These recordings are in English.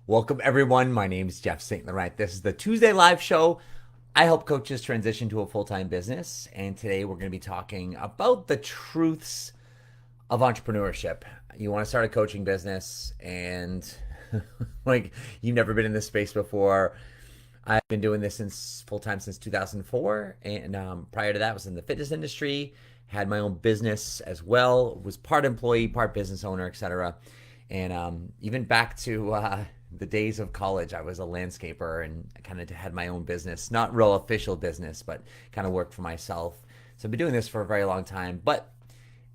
Welcome, everyone. My name is Jeff St. Laurent. This is the Tuesday live show. I help coaches transition to a full-time business, and today we're going to be talking about the truths of entrepreneurship. You want to start a coaching business, and like you've never been in this space before. I've been doing this since full-time since 2004, and prior to that, I was in the fitness industry. Had my own business as well. Was part employee, part business owner, etc. And even back to the days of college, I was a landscaper and I kind of had my own business, not real official business, but kind of worked for myself. So I've been doing this for a very long time. But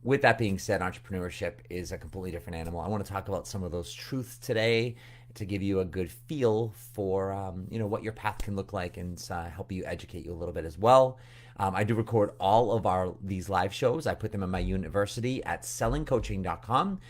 with that being said, entrepreneurship is a completely different animal. I want to talk about some of those truths today to give you a good feel for what your path can look like and help you educate you a little bit as well. I do record all of these live shows. I put them in my university at sellingcoaching.com.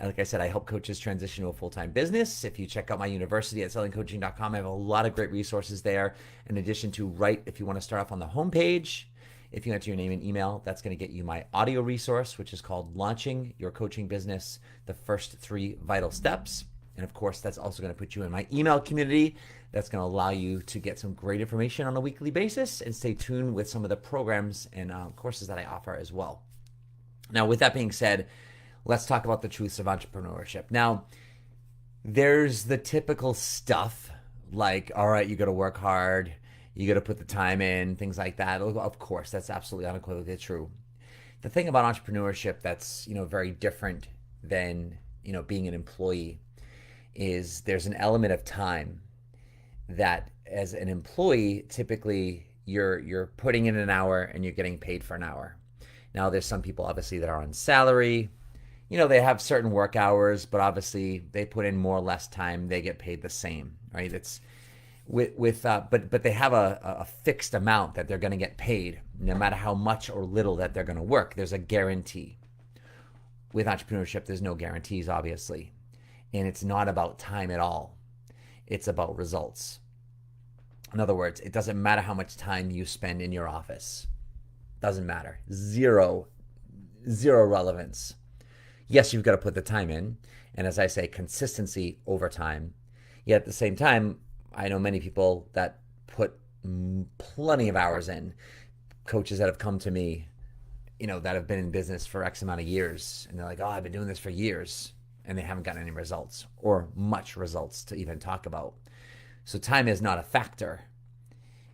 Like I said, I help coaches transition to a full-time business. If you check out my university at sellingcoaching.com, I have a lot of great resources there. In addition to if you want to start off on the homepage, if you enter your name and email, that's going to get you my audio resource, which is called Launching Your Coaching Business, the First 3 Vital Steps. And of course, that's also going to put you in my email community. That's going to allow you to get some great information on a weekly basis and stay tuned with some of the programs and courses that I offer as well. Now, with that being said, let's talk about the truths of entrepreneurship. Now, there's the typical stuff like, all right, you got to work hard, you got to put the time in, things like that. Of course, that's absolutely unequivocally true. The thing about entrepreneurship that's, very different than, being an employee is there's an element of time that as an employee, typically you're putting in an hour and you're getting paid for an hour. Now, there's some people obviously that are on salary. They have certain work hours, but obviously they put in more or less time, they get paid the same, right? It's but they have a fixed amount that they're going to get paid, no matter how much or little that they're going to work. There's a guarantee. With entrepreneurship, there's no guarantees, obviously, and it's not about time at all. It's about results. In other words, it doesn't matter how much time you spend in your office. Doesn't matter. Zero relevance. Yes, you've got to put the time in. And as I say, consistency over time. Yet at the same time, I know many people that put plenty of hours in. Coaches that have come to me, that have been in business for X amount of years. And they're like, oh, I've been doing this for years. And they haven't gotten any results or much results to even talk about. So time is not a factor.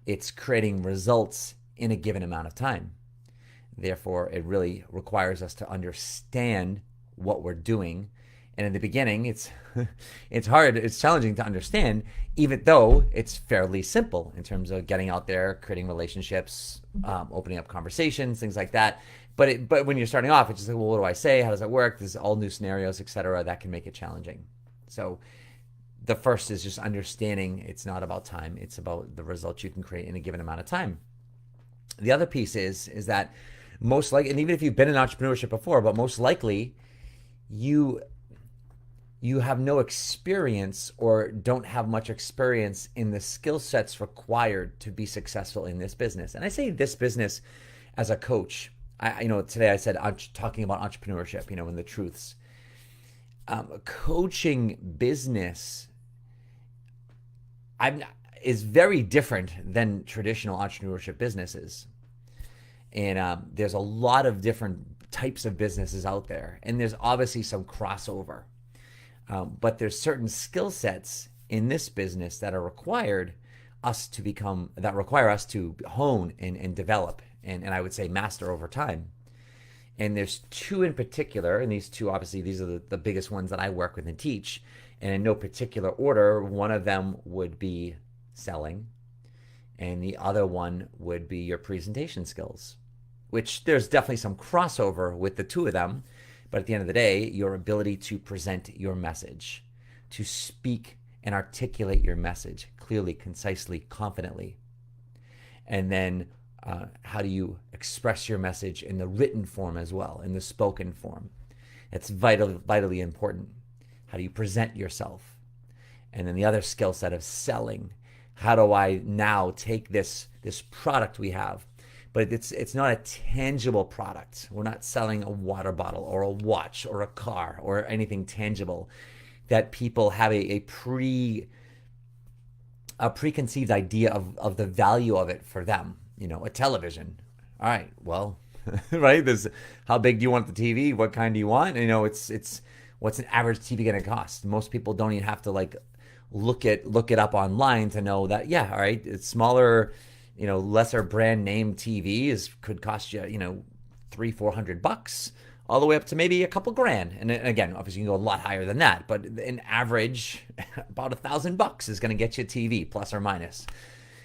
It's creating results in a given amount of time. Therefore, it really requires us to understand what we're doing. And in the beginning, it's hard, it's challenging to understand, even though it's fairly simple in terms of getting out there, creating relationships, opening up conversations, things like that. But when you're starting off, it's just like, well, what do I say? How does that work? There's all new scenarios, etc. That can make it challenging. So the first is just understanding it's not about time. It's about the results you can create in a given amount of time. The other piece is that most likely, and even if you've been in entrepreneurship before, but most likely you have no experience or don't have much experience in the skill sets required to be successful in this business. And I say this business as a coach. Today I said I'm talking about entrepreneurship, and the truths. Coaching business is very different than traditional entrepreneurship businesses. And there's a lot of different types of businesses out there. And there's obviously some crossover. But there's certain skill sets in this business that require us to hone and develop and I would say master over time. And there's two in particular, and these two, obviously, these are the biggest ones that I work with and teach. And in no particular order, one of them would be selling, and the other one would be your presentation skills, which there's definitely some crossover with the two of them. But at the end of the day, your ability to present your message, to speak and articulate your message clearly, concisely, confidently. And then how do you express your message in the written form as well, in the spoken form? It's vitally important. How do you present yourself? And then the other skill set of selling. How do I now take this product we have? But it's not a tangible product. We're not selling a water bottle or a watch or a car or anything tangible. that people have a preconceived idea of the value of it for them. A television. All right, well, right? There's how big do you want the TV? What kind do you want? It's what's an average TV going to cost? Most people don't even have to like look it up online to know that, yeah, all right, it's smaller, lesser brand name TVs could cost you, $300-400, all the way up to maybe a couple grand. And again, obviously you can go a lot higher than that, but an average about $1,000 is going to get you a TV, plus or minus.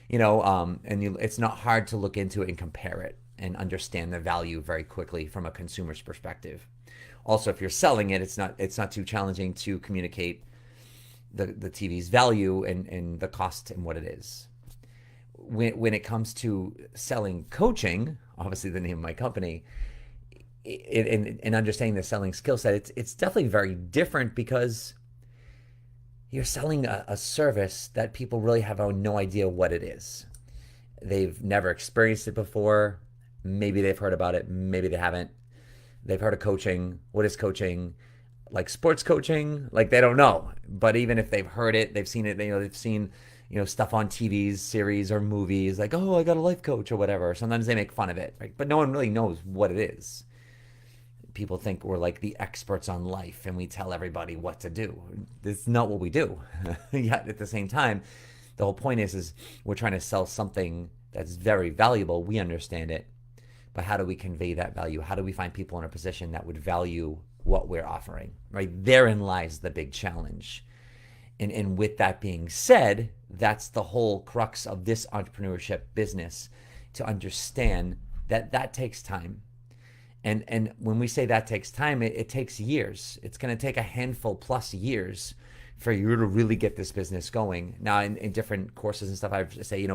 It's not hard to look into it and compare it and understand the value very quickly from a consumer's perspective. Also, if you're selling it, it's not too challenging to communicate the TV's value and the cost and what it is. When it comes to selling coaching, obviously the name of my company, and understanding the selling skill set, it's definitely very different because you're selling a service that people really have no idea what it is. They've never experienced it before. Maybe they've heard about it. Maybe they haven't. They've heard of coaching. What is coaching? Like sports coaching? Like they don't know. But even if they've heard it, they've seen it, they've seen, stuff on TVs, series or movies like, oh, I got a life coach or whatever. Sometimes they make fun of it, right? But no one really knows what it is. People think we're like the experts on life and we tell everybody what to do. That's not what we do. Yet at the same time, the whole point is we're trying to sell something that's very valuable. We understand it. But how do we convey that value? How do we find people in a position that would value what we're offering, right? Therein lies the big challenge. And with that being said, that's the whole crux of this entrepreneurship business, to understand that takes time. And when we say that takes time, it takes years. It's going to take a handful plus years for you to really get this business going. Now, in different courses and stuff, I say,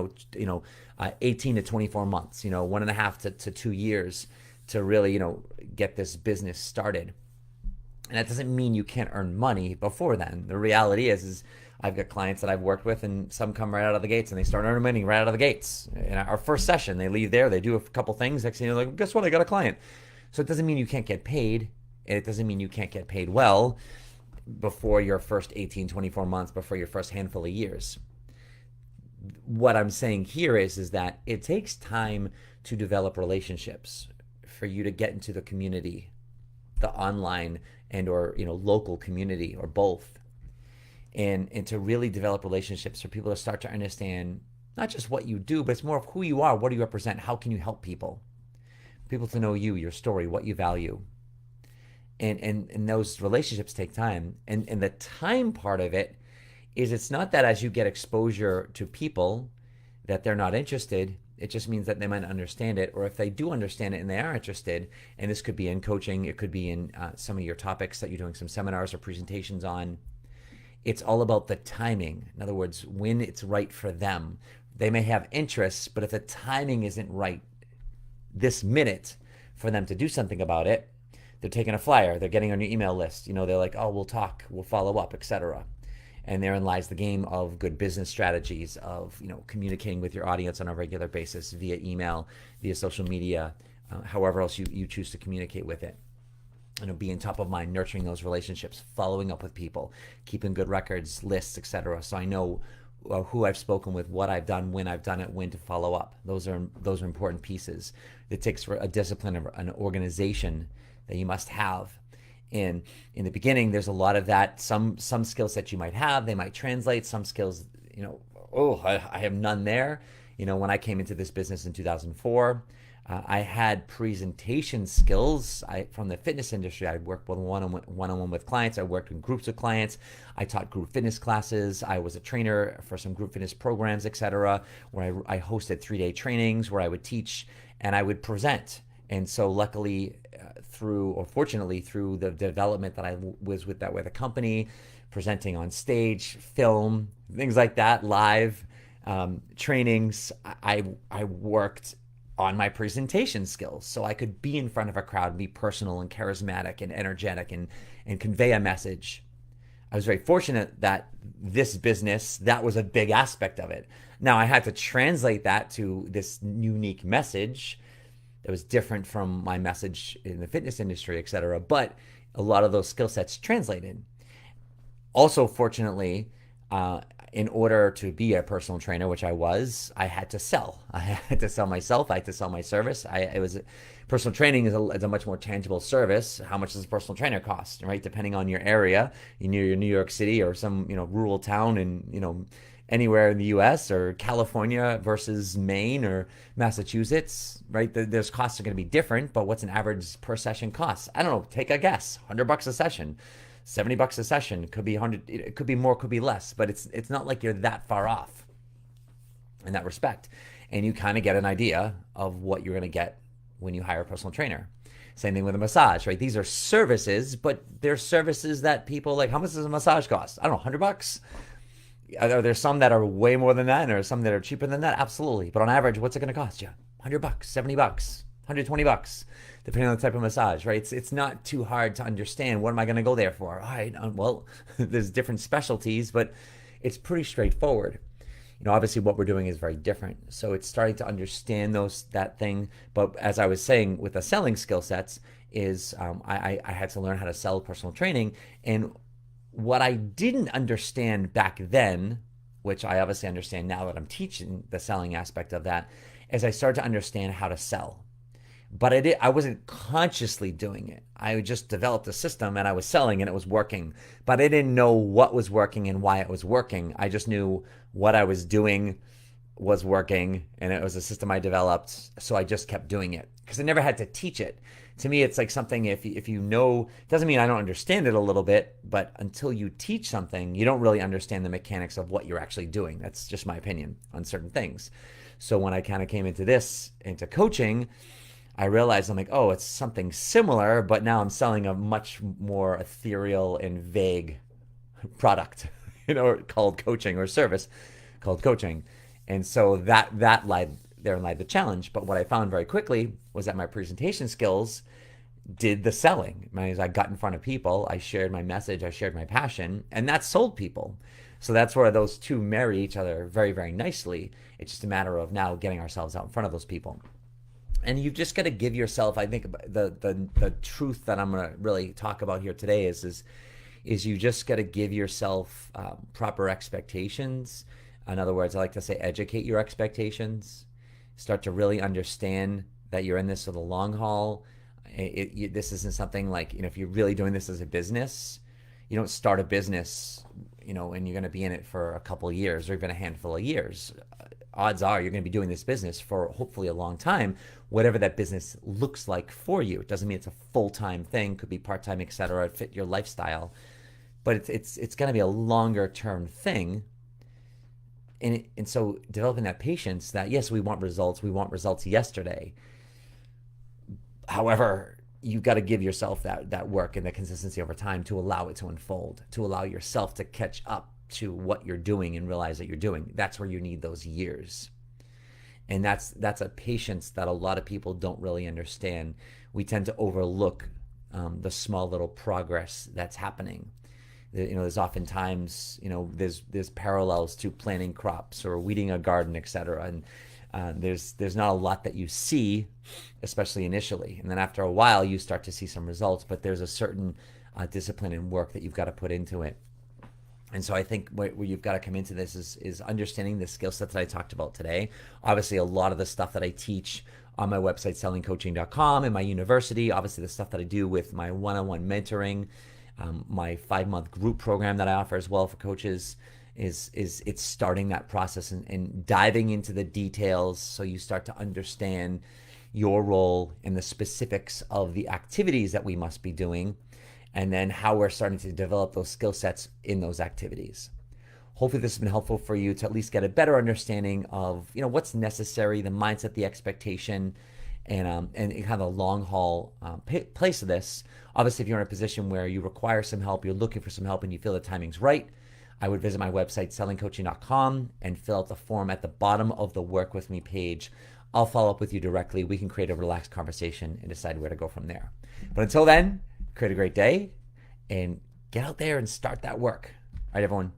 18 to 24 months, 1.5 to 2 years to really, get this business started. And that doesn't mean you can't earn money before then. The reality is I've got clients that I've worked with, and some come right out of the gates and they start earning money right out of the gates. In our first session, they leave there, they do a couple things. Next thing you know, like, guess what? I got a client. So it doesn't mean you can't get paid, and it doesn't mean you can't get paid well before your first 18, 24 months, before your first handful of years. What I'm saying here is that it takes time to develop relationships, for you to get into the community, the online and or local community, or both, and to really develop relationships for people to start to understand not just what you do, but it's more of who you are, what do you represent, how can you help people to know you, your story, what you value. And those relationships take time. And the time part of it is, it's not that as you get exposure to people that they're not interested. It just means that they might understand it, or if they do understand it and they are interested, and this could be in coaching, it could be in some of your topics that you're doing some seminars or presentations on. It's all about the timing. In other words, when it's right for them. They may have interests, but if the timing isn't right this minute for them to do something about it, they're taking a flyer, they're getting on your email list, they're like, oh, we'll talk, we'll follow up, etc. And therein lies the game of good business strategies, of communicating with your audience on a regular basis via email, via social media, however else you choose to communicate with it. Being top of mind, nurturing those relationships, following up with people, keeping good records, lists, etc. So I know who I've spoken with, what I've done, when I've done it, when to follow up. Those are important pieces. It takes for a discipline of an organization that you must have. And in the beginning, there's a lot of that. Some skill sets you might have, they might translate. Some skills, I have none there. When I came into this business in 2004, I had presentation skills. From the fitness industry, I worked one-on-one with clients. I worked in groups of clients. I taught group fitness classes. I was a trainer for some group fitness programs, etc., where I hosted 3-day trainings where I would teach and I would present. And so luckily, fortunately, through the development that I was with a company, presenting on stage, film, things like that, live trainings, I worked on my presentation skills so I could be in front of a crowd, be personal and charismatic and energetic and convey a message. I was very fortunate that this business, that was a big aspect of it. Now I had to translate that to this unique message that was different from my message in the fitness industry, etc. But a lot of those skill sets translated. Also, fortunately, uh, in order to be a personal trainer, which I was, I had to sell. I had to sell myself. I had to sell my service. It was personal training is a much more tangible service. How much does a personal trainer cost, right? Depending on your area, in your New York City or some rural town in anywhere in the U.S. or California versus Maine or Massachusetts, right? There's costs are going to be different, but what's an average per session cost? I don't know. Take a guess. $100 a session. $70 a session, could be 100, it could be more, could be less, but it's not like you're that far off in that respect. And you kind of get an idea of what you're going to get when you hire a personal trainer. Same thing with a massage, right? These are services, but they're services that people like. How much does a massage cost? I don't know, $100. Are there some that are way more than that, or some that are cheaper than that? Absolutely. But on average, what's it going to cost you? $100, $70, $120, depending on the type of massage, right? It's not too hard to understand. What am I going to go there for? All right, well, there's different specialties, but it's pretty straightforward. Obviously what we're doing is very different. So it's starting to understand that thing. But as I was saying, with the selling skill sets is I had to learn how to sell personal training. And what I didn't understand back then, which I obviously understand now that I'm teaching the selling aspect of that, is I started to understand how to sell. But I wasn't consciously doing it. I just developed a system and I was selling and it was working. But I didn't know what was working and why it was working. I just knew what I was doing was working and it was a system I developed. So I just kept doing it because I never had to teach it. To me, it's like something if you know, doesn't mean I don't understand it a little bit, but until you teach something, you don't really understand the mechanics of what you're actually doing. That's just my opinion on certain things. So when I kind of came into coaching, I realized I'm like, oh, it's something similar, but now I'm selling a much more ethereal and vague product, called coaching, or service called coaching. And so that lied the challenge. But what I found very quickly was that my presentation skills did the selling. As I got in front of people, I shared my message, I shared my passion, and that sold people. So that's where those two marry each other very, very nicely. It's just a matter of now getting ourselves out in front of those people. And you've just got to give yourself, I think the truth that I'm going to really talk about here today is you just got to give yourself proper expectations. In other words, I like to say educate your expectations. Start to really understand that you're in this for the long haul. This isn't something like, if you're really doing this as a business, you don't start a business, and you're going to be in it for a couple of years or even a handful of years. Odds are you're going to be doing this business for hopefully a long time, whatever that business looks like for you. It doesn't mean it's a full-time thing, could be part-time, etc., fit your lifestyle, but it's going to be a longer term thing. And so developing that patience that, yes, we want results yesterday. However, you've got to give yourself that work and the consistency over time to allow it to unfold, to allow yourself to catch up to what you're doing and realize that you're doing. That's where you need those years. And that's a patience that a lot of people don't really understand. We tend to overlook the small little progress that's happening. There's oftentimes, there's parallels to planting crops or weeding a garden, etc. And there's not a lot that you see, especially initially. And then after a while, you start to see some results, but there's a certain discipline and work that you've got to put into it. And so I think where you've got to come into this is understanding the skill sets that I talked about today. Obviously, a lot of the stuff that I teach on my website, sellingcoaching.com, and my university, obviously the stuff that I do with my one-on-one mentoring, my 5-month group program that I offer as well for coaches, it's starting that process and diving into the details so you start to understand your role in the specifics of the activities that we must be doing, and then how we're starting to develop those skill sets in those activities. Hopefully this has been helpful for you to at least get a better understanding of what's necessary, the mindset, the expectation, and kind of the long haul place of this. Obviously, if you're in a position where you require some help, you're looking for some help, and you feel the timing's right, I would visit my website, sellingcoaching.com, and fill out the form at the bottom of the Work With Me page. I'll follow up with you directly. We can create a relaxed conversation and decide where to go from there. But until then, create a great day and get out there and start that work. All right, everyone.